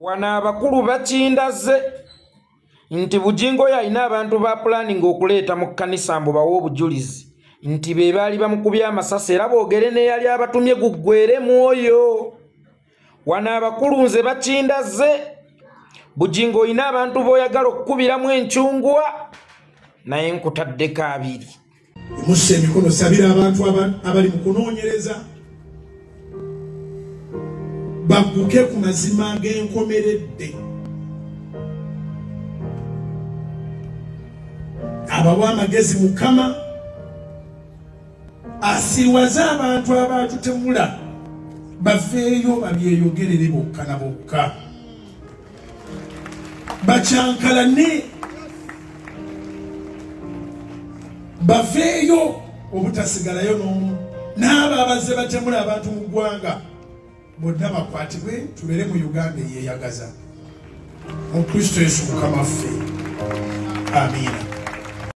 Wana abakulu bakindaze nti Bujjingo yalina abantu ba planning okuleeta mu kkanisa mbu bawo obujulizi nti be baali bamukubya amasasi era boogere ne yali abatumye guggwere mwoyo. Wana abakulu nze bakindaze Bujjingo oyina abantu b'oyagala okukubiramu enkyungwa naye nkutaddeko abiri. Musse emikono sabira abantu abali mu kunoonyereza bagguke ku mazima g'enkomeredde. Abawa amagezi Mukama asiwaza abantu abatutemula bafeeyo babyeyogerere bokka na bokka bakyankalane bafeeyo obutasigalayo n'omu n'abo abazze batemula abantu mu ggwanga bonna bakwatibwe tubeere mu Uganda eyeyagaza mu Kristo Yesu Mukama ffe. Amiina.